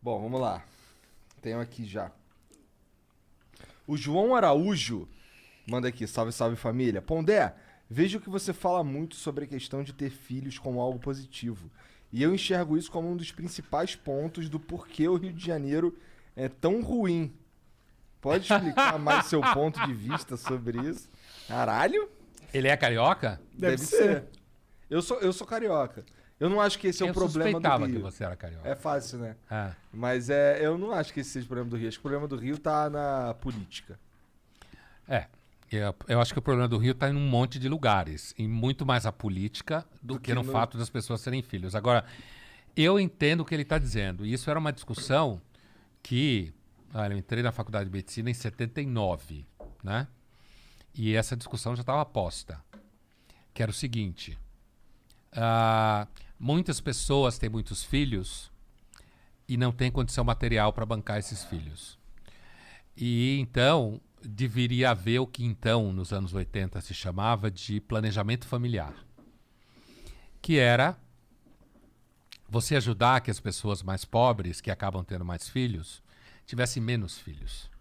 Bom, vamos lá. Tenho aqui já. O João Araújo manda aqui, salve, salve família. Pondé, vejo que você fala muito sobre a questão de ter filhos como algo positivo. E eu enxergo isso como um dos principais pontos do porquê o Rio de Janeiro é tão ruim. Pode explicar mais seu ponto de vista sobre isso? Caralho? Ele é carioca? Deve ser. Eu sou carioca. Eu não acho que esse é o problema do suspeitava Rio. que você era carioca. É fácil, né? Ah. Mas eu não acho que esse seja o problema do Rio. Acho que o problema do Rio tá na política. Eu acho que o problema do Rio está em um monte de lugares. E muito mais a política do que no fato das pessoas serem filhos. Agora, eu entendo o que ele está dizendo. E isso era uma discussão que... Olha, eu entrei na faculdade de medicina em 79, né? E essa discussão já estava posta. Que era o seguinte... muitas pessoas têm muitos filhos e não têm condição material para bancar esses filhos. E então, deveria haver o que então, nos anos 80, se chamava de planejamento familiar. Que era você ajudar que as pessoas mais pobres, que acabam tendo mais filhos, tivessem menos filhos.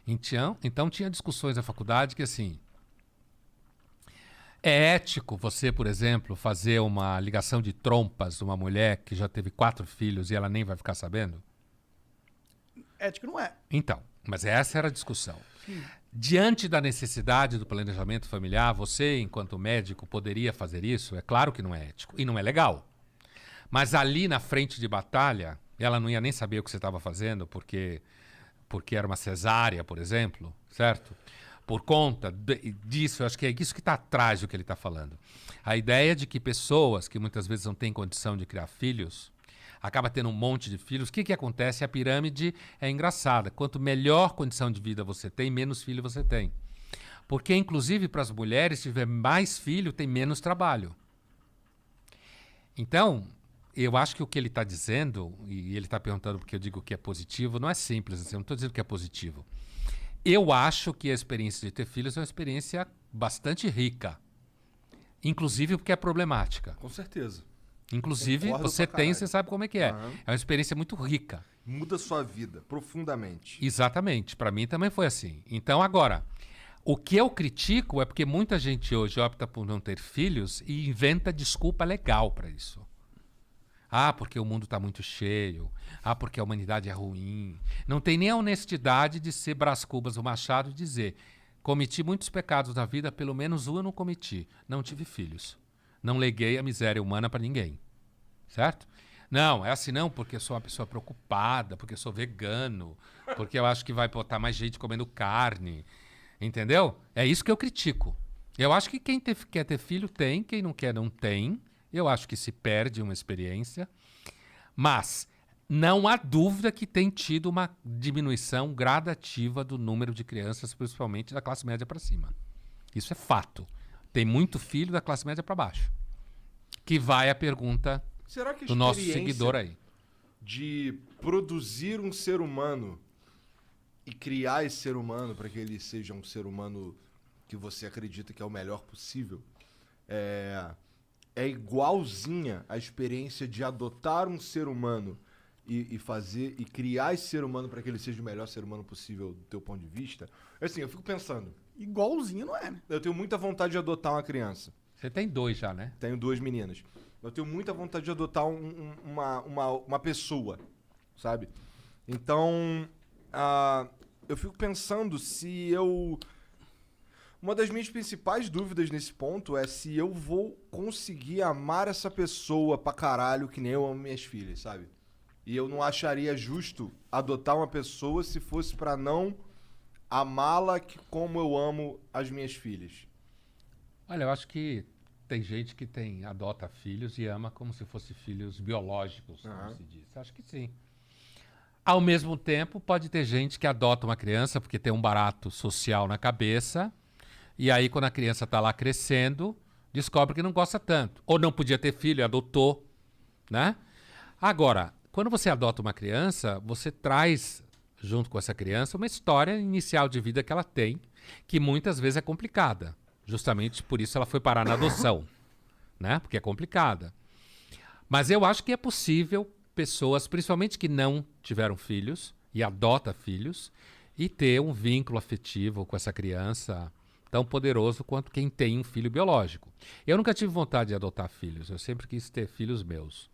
Então tinha discussões na faculdade que assim... É ético você, por exemplo, fazer uma ligação de trompas de uma mulher que já teve 4 filhos e ela nem vai ficar sabendo? Ético não é. Então, mas essa era a discussão. Diante da necessidade do planejamento familiar, você, enquanto médico, poderia fazer isso? É claro que não é ético e não é legal. Mas ali na frente de batalha, ela não ia nem saber o que você estava fazendo porque era uma cesárea, por exemplo, certo? Por conta disso, eu acho que é isso que está atrás do que ele está falando. A ideia de que pessoas que muitas vezes não têm condição de criar filhos, acaba tendo um monte de filhos. O que acontece? A pirâmide é engraçada. Quanto melhor condição de vida você tem, menos filho você tem. Porque, inclusive, para as mulheres, se tiver mais filho, tem menos trabalho. Então, eu acho que o que ele está dizendo, e ele está perguntando porque eu digo que é positivo, não é simples assim, eu não estou dizendo que é positivo. Eu acho que a experiência de ter filhos é uma experiência bastante rica. Inclusive porque é problemática. Com certeza. Inclusive, Concordo você pra tem, caralho. você sabe como é que é. Aham. É uma experiência muito rica. Muda sua vida profundamente. Exatamente. Para mim também foi assim. Então, agora, o que eu critico é porque muita gente hoje opta por não ter filhos e inventa desculpa legal para isso. Ah, porque o mundo está muito cheio. Ah, porque a humanidade é ruim. Não tem nem a honestidade de ser Brás Cubas o Machado e dizer: cometi muitos pecados na vida, pelo menos um eu não cometi. Não tive filhos. Não leguei a miséria humana para ninguém. Certo? Não, é assim não, porque eu sou uma pessoa preocupada, porque eu sou vegano, porque eu acho que vai botar mais gente comendo carne. Entendeu? É isso que eu critico. Eu acho que quem quer ter filho tem, quem não quer não tem. Eu acho que se perde uma experiência, mas não há dúvida que tem tido uma diminuição gradativa do número de crianças, principalmente da classe média para cima. Isso é fato. Tem muito filho da classe média para baixo. Que vai a pergunta Será que a do nosso experiência seguidor aí. de produzir um ser humano e criar esse ser humano para que ele seja um ser humano que você acredita que é o melhor possível é igualzinha à experiência de adotar um ser humano e fazer e criar esse ser humano para que ele seja o melhor ser humano possível do teu ponto de vista? Assim, eu fico pensando, Igualzinho não é, né? eu tenho muita vontade de adotar uma criança. Você tem 2 já, né? Tenho 2 meninas. Eu tenho muita vontade de adotar uma pessoa, sabe? Então, eu fico pensando se eu... Uma das minhas principais dúvidas nesse ponto é se eu vou conseguir amar essa pessoa pra caralho que nem eu amo minhas filhas, sabe? E eu não acharia justo adotar uma pessoa se fosse pra não amá-la como eu amo as minhas filhas. Olha, eu acho que tem gente que adota filhos e ama como se fossem filhos biológicos, como se diz. Acho que sim. Ao mesmo tempo, pode ter gente que adota uma criança porque tem um barato social na cabeça, e aí quando a criança está lá crescendo, descobre que não gosta tanto. Ou não podia ter filho e adotou, né? Agora, quando você adota uma criança, você traz, junto com essa criança, uma história inicial de vida que ela tem, que muitas vezes é complicada. Justamente por isso ela foi parar na adoção, né? Porque é complicada. Mas eu acho que é possível pessoas, principalmente que não tiveram filhos e adota filhos e ter um vínculo afetivo com essa criança tão poderoso quanto quem tem um filho biológico. Eu nunca tive vontade de adotar filhos, eu sempre quis ter filhos meus.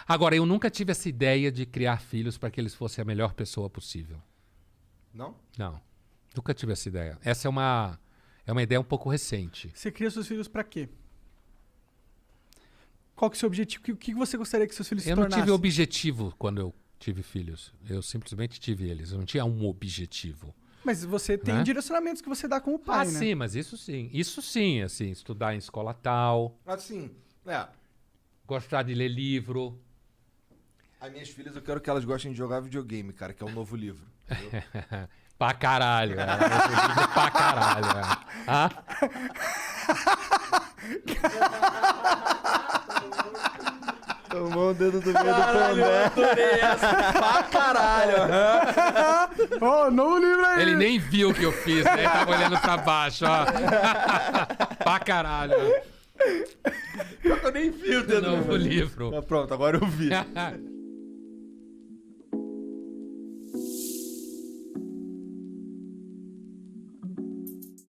Agora, eu nunca tive essa ideia de criar filhos para que eles fossem a melhor pessoa possível. Não? Não, nunca tive essa ideia. Essa é uma ideia um pouco recente. Você cria seus filhos pra quê? Qual que é o seu objetivo? O que você gostaria que seus filhos se Eu não tornassem? tive objetivo quando eu tive filhos. Eu simplesmente tive eles. Eu não tinha um objetivo. Mas você tem Né? direcionamentos que você dá como pai, né? Sim, mas isso sim. Isso sim, assim, estudar em escola tal, Assim, gostar de ler livro. as minhas filhas eu quero que elas gostem de jogar videogame, cara, que é um novo livro. Entendeu? Pra caralho. Pra caralho. Ah? Tomou o dedo do meio do Pandé. Pra caralho. Ó, novo livro aí! Ele nem viu o que eu fiz, né? Ele tava olhando pra baixo, ó. Pra caralho. Eu nem vi o dedo Novo livro. Pronto, agora eu vi.